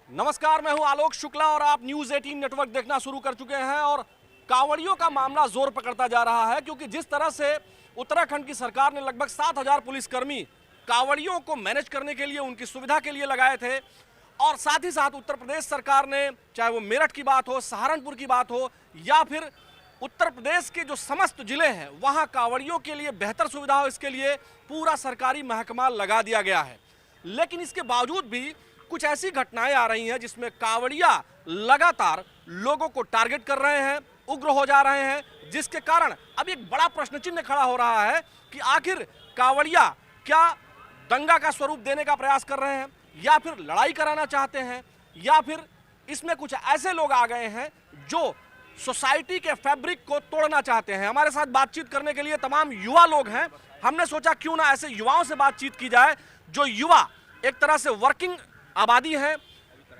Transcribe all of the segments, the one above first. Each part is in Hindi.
नमस्कार, मैं हूं आलोक शुक्ला और आप न्यूज 18 नेटवर्क देखना शुरू कर चुके हैं। और कांवड़ियों का मामला जोर पकड़ता जा रहा है क्योंकि जिस तरह से उत्तराखंड की सरकार ने लगभग 7,000 पुलिसकर्मी कांवड़ियों को मैनेज करने के लिए, उनकी सुविधा के लिए लगाए थे, और साथ ही साथ उत्तर प्रदेश सरकार ने, चाहे वो मेरठ की बात हो, सहारनपुर की बात हो, या फिर उत्तर प्रदेश के जो समस्त जिले हैं वहां कांवड़ियों के लिए बेहतर सुविधा हो, इसके लिए पूरा सरकारी महकमा लगा दिया गया है। लेकिन इसके बावजूद भी कुछ ऐसी घटनाएं आ रही हैं जिसमें कांवड़िया लगातार लोगों को टारगेट कर रहे हैं, उग्र हो जा रहे हैं, जिसके कारण अब एक बड़ा प्रश्न चिन्ह खड़ा हो रहा है कि आखिर कांवड़िया क्या दंगा का स्वरूप देने का प्रयास कर रहे हैं, या फिर लड़ाई कराना चाहते हैं, या फिर इसमें कुछ ऐसे लोग आ गए हैं जो सोसाइटी के फैब्रिक को तोड़ना चाहते हैं। हमारे साथ बातचीत करने के लिए तमाम युवा लोग हैं। हमने सोचा क्यों ना ऐसे युवाओं से बातचीत की जाए जो युवा एक तरह से वर्किंग आबादी है,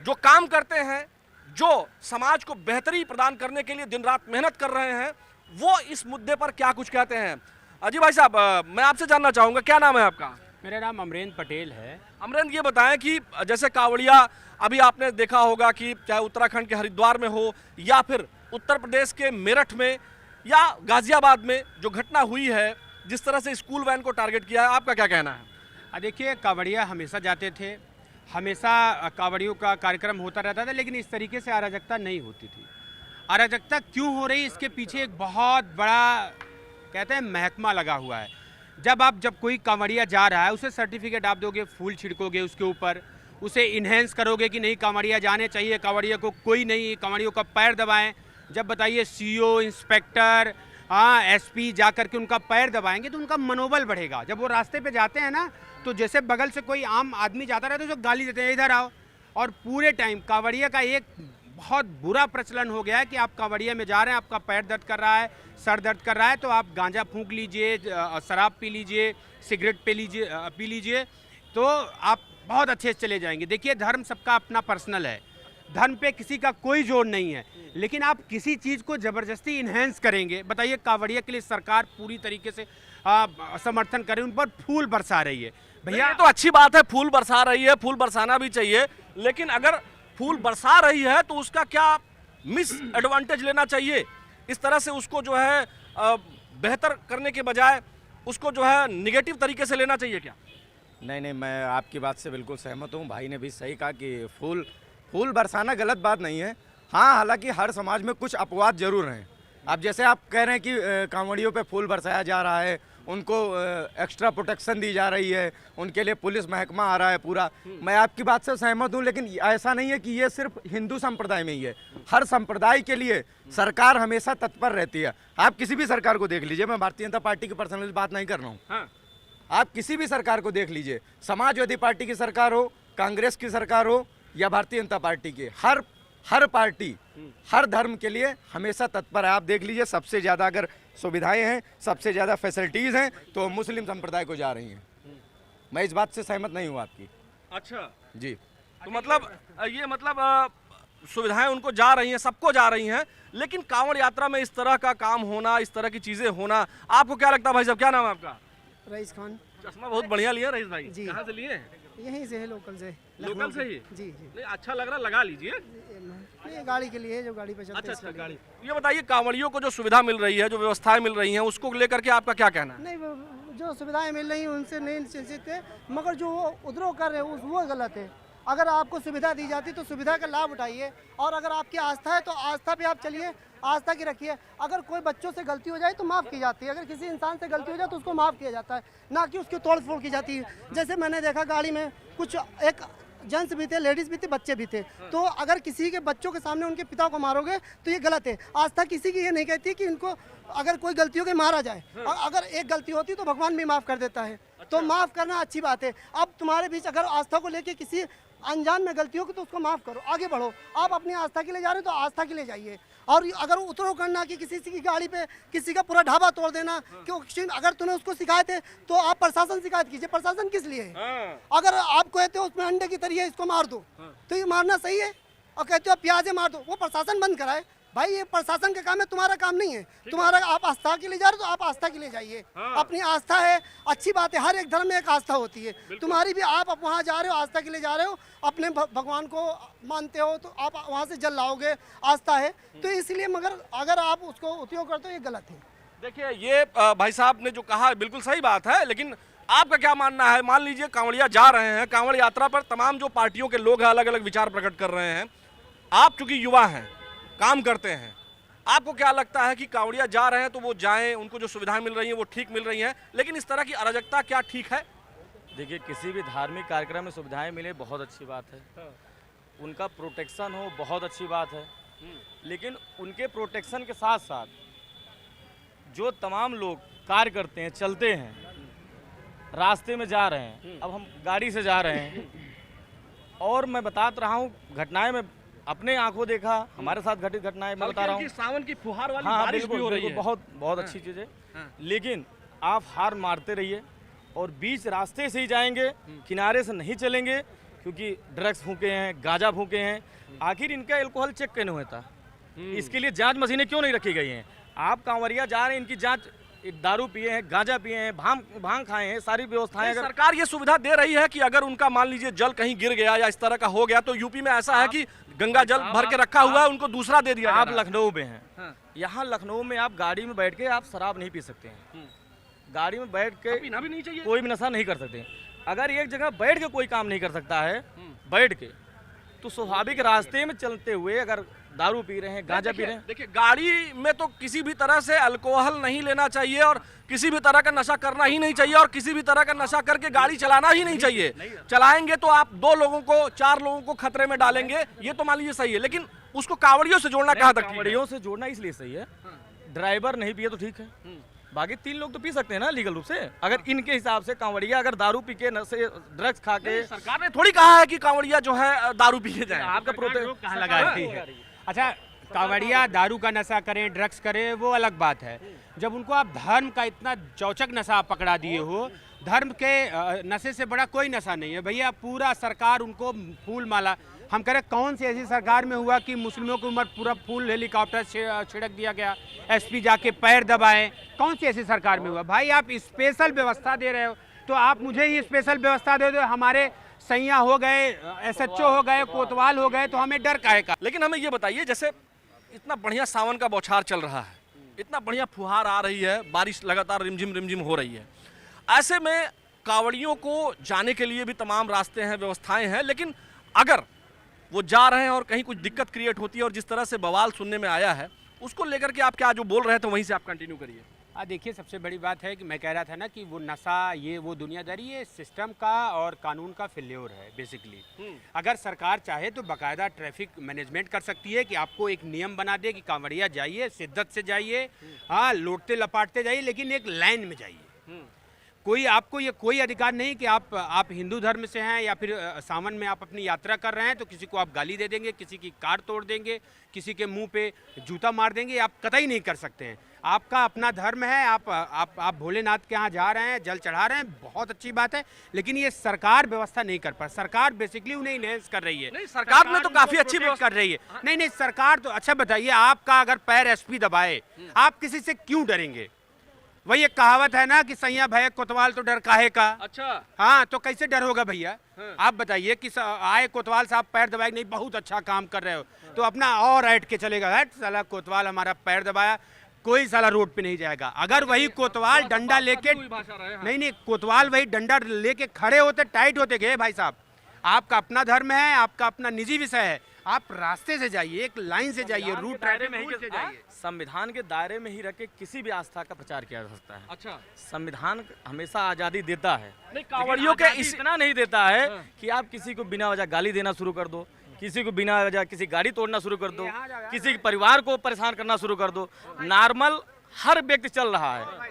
जो काम करते हैं, जो समाज को बेहतरी प्रदान करने के लिए दिन रात मेहनत कर रहे हैं। वो इस मुद्दे पर क्या कुछ कहते हैं। अजी भाई साहब, मैं आपसे जानना चाहूँगा, क्या नाम है आपका? मेरा नाम अमरेंद्र पटेल है। अमरेंद्र, ये बताएं कि जैसे कांवड़िया, अभी आपने देखा होगा कि चाहे उत्तराखंड के हरिद्वार में हो या फिर उत्तर प्रदेश के मेरठ में या गाजियाबाद में जो घटना हुई है, जिस तरह से स्कूल वैन को टारगेट किया है, आपका क्या कहना है? देखिए, कांवड़िया हमेशा जाते थे, हमेशा कांवड़ियों का कार्यक्रम होता रहता था, लेकिन इस तरीके से अराजकता नहीं होती थी। अराजकता क्यों हो रही, इसके पीछे एक बहुत बड़ा, कहते हैं, महकमा लगा हुआ है। जब कोई कांवड़िया जा रहा है, उसे सर्टिफिकेट आप दोगे, फूल छिड़कोगे उसके ऊपर, उसे इन्हेंस करोगे कि नहीं कांवड़िया जाने चाहिए, कांवड़िया को कोई नहीं, कांवड़ियों का पैर दबाएं। जब बताइए सीओ, इंस्पेक्टर, एसपी जा कर के उनका पैर दबाएंगे तो उनका मनोबल बढ़ेगा। जब वो रास्ते पे जाते हैं ना, तो जैसे बगल से कोई आम आदमी जाता रहे तो उसे गाली देते हैं, इधर आओ। और पूरे टाइम कांवड़िया का एक बहुत बुरा प्रचलन हो गया है कि आप कांवड़िया में जा रहे हैं, आपका पैर दर्द कर रहा है, सर दर्द कर रहा है, तो आप गांजा फूंक लीजिए, शराब पी लीजिए, सिगरेट पी लीजिए, तो आप बहुत अच्छे से चले जाएंगे। देखिए, धर्म सबका अपना पर्सनल है, धर्म पे किसी का कोई जोर नहीं है, लेकिन आप किसी चीज़ को ज़बरदस्ती इन्हेंस करेंगे। बताइए, कांवड़िया के लिए सरकार पूरी तरीके से समर्थन करे, उन पर फूल बरसा रही है। भैया, तो अच्छी बात है, फूल बरसा रही है, फूल बरसाना भी चाहिए, लेकिन अगर फूल बरसा रही है तो उसका क्या मिस एडवांटेज लेना चाहिए? इस तरह से उसको जो है बेहतर करने के बजाय उसको जो है निगेटिव तरीके से लेना चाहिए क्या? नहीं, मैं आपकी बात से बिल्कुल सहमत हूँ। भाई ने भी सही कहा कि फूल बरसाना गलत बात नहीं है। हाँ, हालांकि हर समाज में कुछ अपवाद जरूर हैं। अब जैसे आप कह रहे हैं कि कांवड़ियों पे फूल बरसाया जा रहा है, उनको एक्स्ट्रा प्रोटेक्शन दी जा रही है, उनके लिए पुलिस महकमा आ रहा है पूरा, मैं आपकी बात से सहमत हूँ। लेकिन ऐसा नहीं है कि ये सिर्फ हिंदू संप्रदाय में ही है, हर संप्रदाय के लिए सरकार हमेशा तत्पर रहती है। आप किसी भी सरकार को देख लीजिए, मैं भारतीय जनता पार्टी की पर्सनली बात नहीं कर रहा हूँ। हाँ। आप किसी भी सरकार को देख लीजिए, समाजवादी पार्टी की सरकार हो, कांग्रेस की सरकार हो या भारतीय जनता पार्टी की, हर पार्टी हर धर्म के लिए हमेशा तत्पर है। आप देख लीजिए, सबसे ज़्यादा अगर सुविधाएं हैं, सबसे ज़्यादा फैसिलिटीज़ हैं तो मुस्लिम संप्रदाय को जा रही हैं। मैं इस बात से सहमत नहीं हूँ आपकी। अच्छा जी, तो मतलब ये मतलब सुविधाएं उनको जा रही हैं, सबको जा रही हैं, लेकिन कांवड़ यात्रा में इस तरह का काम होना, इस तरह की चीज़ें होना, आपको क्या लगता है? भाई साहब, क्या नाम है आपका? रईस खान। चश्मा बहुत बढ़िया लिया रईस भाई, जी। कहाँ से लिए हैं? यहीं से है, लोकल से। लोकल से ही? जी। नहीं, अच्छा लग रहा, लगा लीजिए। ये गाड़ी के लिए, जो गाड़ी पे चलते हैं। अच्छा, गाड़ी। ये बताइए, कांवड़ियों को जो सुविधा मिल रही है, जो व्यवस्थाएं मिल रही हैं, उसको लेकर के आपका क्या कहना है? नहीं, जो सुविधाएं मिल रही हैं उनसे नहीं चिंतित है, मगर जो उपद्रव कर रहे हैं वो गलत है। अगर आपको सुविधा दी जाती तो सुविधा का लाभ उठाइए, और अगर आपकी आस्था है तो आस्था पे आप चलिए, आस्था की रखिए। अगर कोई बच्चों से गलती हो जाए तो माफ़ की जाती है, अगर किसी इंसान से गलती हो जाए तो उसको माफ़ किया जाता है, ना कि उसकी तोड़ फोड़ की जाती है। जैसे मैंने देखा, गाड़ी में कुछ एक जेंट्स भी थे, लेडीज़ भी थे, बच्चे भी थे, तो अगर किसी के बच्चों के सामने उनके पिता को मारोगे तो ये गलत है। आस्था किसी की ये नहीं कहती कि इनको अगर कोई गलती हो गई मारा जाए, और अगर एक गलती होती तो भगवान भी माफ़ कर देता है। तो माफ़ करना अच्छी बात है। अब तुम्हारे बीच अगर आस्था को लेके किसी अनजान में गलती होगी तो उसको माफ़ करो, आगे बढ़ो। आप अपनी आस्था के लिए जा रहे हो तो आस्था के लिए जाइए, और अगर उतरो करना कि किसी की गाड़ी पे किसी का पूरा ढाबा तोड़ देना, क्योंकि अगर तुम्हें उसको शिकायत है तो आप प्रशासन शिकायत कीजिए। प्रशासन किस लिए है? अगर आप कहते हो उसमें अंडे की तरह इसको मार दो, तो ये मारना सही है? और कहते हो प्याजे मार दो, वो प्रशासन बंद कराए। भाई ये प्रशासन का काम है, तुम्हारा काम नहीं है। तुम्हारा, आप आस्था के लिए जा रहे हो तो आप आस्था के लिए जाइए। अपनी आस्था है, अच्छी बात है, हर एक धर्म में एक आस्था होती है। तुम्हारी भी, आप वहाँ जा रहे हो, आस्था के लिए जा रहे हो, अपने भगवान को मानते हो तो आप वहाँ से जल लाओगे, आस्था है तो इसलिए। मगर अगर आप उसको उपयोग करते हो ये गलत है। देखिए ये भाई साहब ने जो कहा बिल्कुल सही बात है, लेकिन आपका क्या मानना है? मान लीजिए कांवड़िया जा रहे हैं, कांवड़ यात्रा पर तमाम जो पार्टियों के लोग हैं अलग अलग विचार प्रकट कर रहे हैं। आप चूंकि युवा हैं, काम करते हैं, आपको क्या लगता है कि कांवड़िया जा रहे हैं तो वो जाएं, उनको जो सुविधाएं मिल रही हैं वो ठीक मिल रही हैं, लेकिन इस तरह की अराजकता क्या ठीक है? देखिए, किसी भी धार्मिक कार्यक्रम में सुविधाएं मिले बहुत अच्छी बात है, उनका प्रोटेक्शन हो बहुत अच्छी बात है, लेकिन उनके प्रोटेक्शन के साथ साथ जो तमाम लोग कार्य करते हैं, चलते हैं, रास्ते में जा रहे हैं, अब हम गाड़ी से जा रहे हैं और मैं बता रहा हूँ घटनाएं में अपने आंखों देखा, हमारे साथ घटित घटनाएं मैं बता रहा हूँ। सावन की फुहार वाली हाँ, बारिश भी हो रही है। बहुत बहुत अच्छी चीज़ है, लेकिन आप हार मारते रहिए और बीच रास्ते से ही जाएंगे, किनारे से नहीं चलेंगे, क्योंकि ड्रग्स फूके हैं, गांजा फूके हैं। आखिर इनका एल्कोहल चेक क्यों नहीं होता? इसके लिए जांच मशीनें क्यों नहीं रखी गई हैं? आप कांवरिया जा रहे हैं, इनकी जांच, दारू पिए हैं, गांजा पिए हैं, भांग खाए हैं, सारी व्यवस्थाएं। अगर सरकार ये सुविधा दे रही है कि अगर उनका मान लीजिए जल कहीं गिर गया या इस तरह का हो गया तो यूपी में ऐसा है कि गंगा जल भर के रखा हुआ है, उनको दूसरा दे दिया। आप लखनऊ में हैं, यहाँ लखनऊ में आप गाड़ी में बैठ के आप शराब नहीं पी सकते हैं, गाड़ी में बैठ के पीना भी नहीं चाहिए, कोई भी नशा नहीं कर सकते। अगर एक जगह बैठ के कोई काम नहीं कर सकता है बैठ के, तो स्वाभाविक रास्ते में चलते हुए अगर दारू पी रहे हैं, गांजा पी रहे हैं। देखिए गाड़ी में तो किसी भी तरह से अल्कोहल नहीं लेना चाहिए और किसी भी तरह का नशा करना ही नहीं चाहिए और किसी भी तरह का नशा करके गाड़ी चलाना ही नहीं चाहिए। चलाएंगे तो आप 2 लोगों को, 4 लोगों को खतरे में डालेंगे, ये तो मान लीजिए सही है, लेकिन उसको कांवड़ियों से जोड़ना कहाँ तक? कांवड़ियों से जोड़ना इसलिए सही है, ड्राइवर नहीं पिए तो ठीक है, बाकी 3 लोग तो पी सकते हैं ना लीगल रूप से। अगर इनके हिसाब से कांवड़िया अगर दारू पी के, नशे, ड्रग्स खा के, सरकार ने थोड़ी कहा है कि कांवड़िया जो है दारू पी के जाए। आपका रोक कहाँ लगाती है? अच्छा, कांवड़िया दारू का नशा करें, ड्रग्स करें, वो अलग बात है। जब उनको आप धर्म का इतना चौचक नशा पकड़ा दिए हो, धर्म के नशे से बड़ा कोई नशा नहीं है भैया। पूरा सरकार उनको फूल माला, हम कह रहे कौन सी ऐसी सरकार में हुआ कि मुस्लिमों के ऊपर पूरा फूल हेलीकॉप्टर छिड़क दिया गया, एसपी जाके पैर दबाए? कौन सी ऐसी सरकार में हुआ? भाई आप स्पेशल व्यवस्था दे रहे हो तो आप मुझे ही स्पेशल व्यवस्था दे दो। हमारे सैया हो गए, SHO हो गए, कोतवाल हो गए, तो हमें डर काहे का? लेकिन हमें ये बताइए, जैसे इतना बढ़िया सावन का बौछार चल रहा है, इतना बढ़िया फुहार आ रही है, बारिश लगातार रिमझिम हो रही है, ऐसे में कांवड़ियों को जाने के लिए भी तमाम रास्ते हैं, व्यवस्थाएं हैं, लेकिन अगर वो जा रहे हैं और कहीं कुछ दिक्कत क्रिएट होती है और जिस तरह से बवाल सुनने में आया है उसको लेकर के आप क्या जो बोल रहे थे वहीं से आप कंटिन्यू करिए। देखिए, सबसे बड़ी बात है कि मैं कह रहा था ना कि वो नशा, ये वो दुनियादारी, ये सिस्टम का और कानून का फेल्योर है बेसिकली। अगर सरकार चाहे तो बाकायदा ट्रैफिक मैनेजमेंट कर सकती है कि आपको एक नियम बना दे कि कांवड़िया जाइए, शिद्दत से जाइए, हाँ लौटते लपाटते जाइए, लेकिन एक लाइन में जाइए। कोई आपको ये कोई अधिकार नहीं कि आप हिंदू धर्म से हैं या फिर सावन में आप अपनी यात्रा कर रहे हैं तो किसी को आप गाली दे देंगे, किसी की कार तोड़ देंगे, किसी के मुंह पे जूता मार देंगे, आप कतई नहीं कर सकते हैं। आपका अपना धर्म है, आप भोलेनाथ के यहाँ जा रहे हैं, जल चढ़ा रहे हैं, बहुत अच्छी बात है, लेकिन ये सरकार व्यवस्था नहीं कर पा। सरकार बेसिकली उन्हें इनहेंस कर रही है। नहीं, सरकार ने तो काफी अच्छी व्यवस्था कर रही है। नहीं, सरकार तो अच्छा बताइए, आपका अगर पैर SP दबाए, आप किसी से क्यों डरेंगे? वही एक कहावत है ना कि सैया भय कोतवाल तो डर काहे का। अच्छा, हाँ, तो कैसे डर होगा भैया? आप बताइए कि आए कोतवाल साहब पैर दबाए, नहीं बहुत अच्छा काम कर रहे हो, तो अपना और ऐट के चलेगा, हट साला कोतवाल हमारा पैर दबाया, कोई साला रोड पे नहीं जाएगा। अगर वही कोतवाल डंडा लेके, नहीं कोतवाल वही डंडा लेके खड़े होते, टाइट होते गए, भाई साहब आपका अपना धर्म है, आपका अपना निजी विषय है, आप रास्ते से जाइए, एक लाइन से जाइए, रूट दायरे में ही से जाइए। संविधान के दायरे में ही रख के किसी भी आस्था का प्रचार किया जा सकता है। अच्छा, संविधान हमेशा आज़ादी देता है, नहीं कांवड़ियों के इतना नहीं देता है कि आप किसी को बिना वजह गाली देना शुरू कर दो, किसी को बिना वजह किसी गाड़ी तोड़ना शुरू कर दो, किसी के परिवार को परेशान करना शुरू कर दो। नॉर्मल हर व्यक्ति चल रहा है।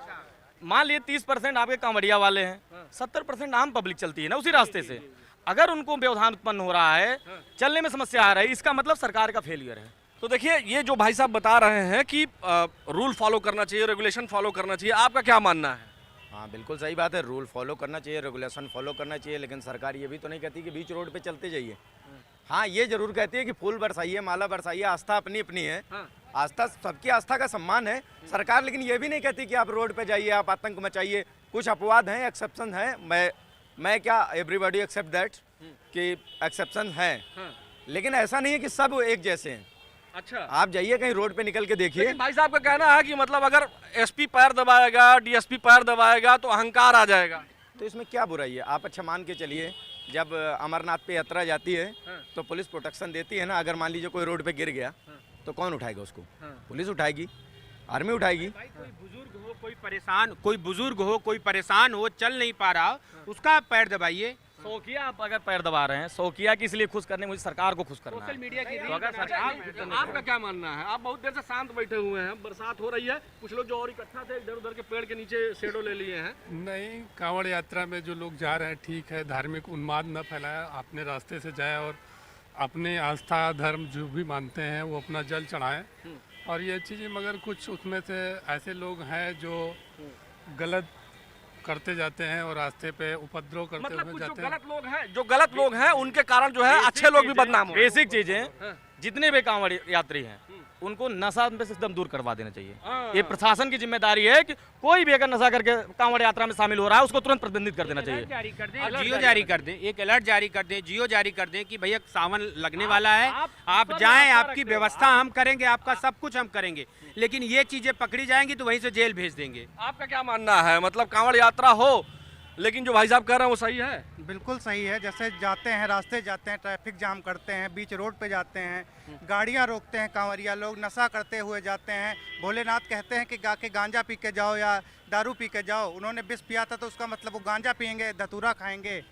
मान लिए 30% आपके कांवड़िया वाले हैं, 70% आम पब्लिक चलती है ना उसी रास्ते से। अगर उनको व्यवधान उत्पन्न हो रहा है, चलने में समस्या आ रही है, इसका मतलब सरकार का फेलियर है। तो देखिए, ये जो भाई साहब बता रहे हैं कि रूल फॉलो करना चाहिए, रेगुलेशन फॉलो करना चाहिए, आपका क्या मानना है? हाँ बिल्कुल सही बात है, रूल फॉलो करना चाहिए, रेगुलेशन फॉलो करना चाहिए, लेकिन सरकार ये भी तो नहीं कहती कि बीच रोड पे चलते जाइए। हाँ, ये जरूर कहती है कि फूल बरसाइए, माला बरसाइए, आस्था अपनी अपनी है। आस्था, सबकी आस्था का सम्मान है सरकार, लेकिन ये भी नहीं कहती कि आप रोड पे जाइए, आप आतंक मचाइए। कुछ अपवाद हैं, एक्सेप्शन है, मैं क्या, एवरीबॉडी एक्सेप्ट दैट कि एक्सेप्शन है, लेकिन ऐसा नहीं है कि सब एक जैसे हैं। अच्छा, आप जाइए कहीं रोड पे निकल के देखिए। लेकिन भाई साहब का कहना है कि मतलब अगर एसपी पैर दबाएगा, डीएसपी पैर दबाएगा तो अहंकार आ जाएगा। तो इसमें क्या बुराई है? आप अच्छा मान के चलिए, जब अमरनाथ पे यात्रा जाती है तो पुलिस प्रोटेक्शन देती है ना। अगर मान लीजिए कोई रोड पे गिर गया तो कौन उठाएगा उसको? पुलिस उठाएगी, आर्मी उठाएगी। भाई कोई बुजुर्ग हो, कोई परेशान हो, चल नहीं पा रहा, उसका पैर दबाइए। शौकिया आप अगर पैर दबा रहे हैं, शौकिया की इसलिए खुश करने, मुझे सरकार को खुश करना सोशल है। मीडिया की तो अगर सरकार आपका क्या मानना है? आप बहुत देर से शांत बैठे हुए हैं, बरसात हो रही है, कुछ लोग जो और इकट्ठा थे इधर उधर के पेड़ के नीचे शेडो ले लिए हैं। नहीं, कांवड़ यात्रा में जो लोग जा रहे हैं ठीक है, धार्मिक उन्माद न फैलाया, अपने रास्ते से जाए और अपने आस्था धर्म जो भी मानते हैं वो अपना जल चढ़ाएं। और ये चीज़ें, मगर कुछ उसमें से ऐसे लोग हैं जो गलत करते जाते हैं और रास्ते पे उपद्रव करते मतलब हुए कुछ जो जाते हैं। गलत लोग हैं उनके कारण जो है अच्छे लोग भी बदनाम हो रहे हैं। बेसिक चीजें, जितने भी कांवड़ यात्री हैं उनको नशा में से एकदम दूर करवा देना चाहिए। ये प्रशासन की जिम्मेदारी है कि कोई भी अगर नशा करके कांवड़ यात्रा में शामिल हो रहा है उसको तुरंत प्रतिबंधित कर देना चाहिए। जारी कर दें, जियो जारी कर दें, एक अलर्ट जारी कर दें, जियो जारी कर दें कि भैया सावन लगने वाला है, आप जाएं, आपकी व्यवस्था हम करेंगे, आपका सब कुछ हम करेंगे, लेकिन ये चीजें पकड़ी जाएंगी तो वहीं से जेल भेज देंगे। आपका क्या मानना है? मतलब कांवड़ यात्रा हो, लेकिन जो भाई साहब कह रहे हैं वो सही है? बिल्कुल सही है। जैसे जाते हैं, रास्ते जाते हैं, ट्रैफिक जाम करते हैं, बीच रोड पे जाते हैं, गाड़ियां रोकते हैं कांवरिया लोग, नशा करते हुए जाते हैं। भोलेनाथ कहते हैं कि के गांजा पी के जाओ या दारू पी के जाओ। उन्होंने विष पिया था तो उसका मतलब वो गांजा पियेंगे, धतूरा खाएंगे,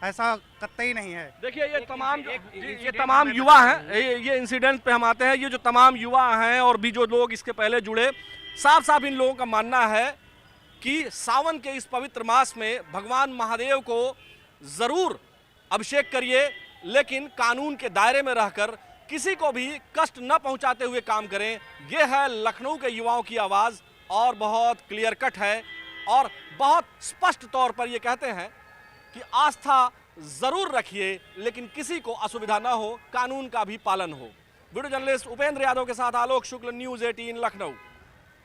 ऐसा कतई नहीं है। देखिए ये तमाम युवा हैं, ये इंसिडेंट पे हम आते हैं। ये जो तमाम युवा हैं और भी जो लोग इसके पहले जुड़े, साफ साफ इन लोगों का मानना है कि सावन के इस पवित्र मास में भगवान महादेव को जरूर अभिषेक करिए, लेकिन कानून के दायरे में रहकर किसी को भी कष्ट न पहुंचाते हुए काम करें। ये है लखनऊ के युवाओं की आवाज़ और बहुत क्लियर कट है और बहुत स्पष्ट तौर पर ये कहते हैं कि आस्था जरूर रखिए, लेकिन किसी को असुविधा ना हो, कानून का भी पालन हो। वीडियो जर्नलिस्ट उपेंद्र यादव के साथ आलोक शुक्ल, न्यूज़ 18 लखनऊ।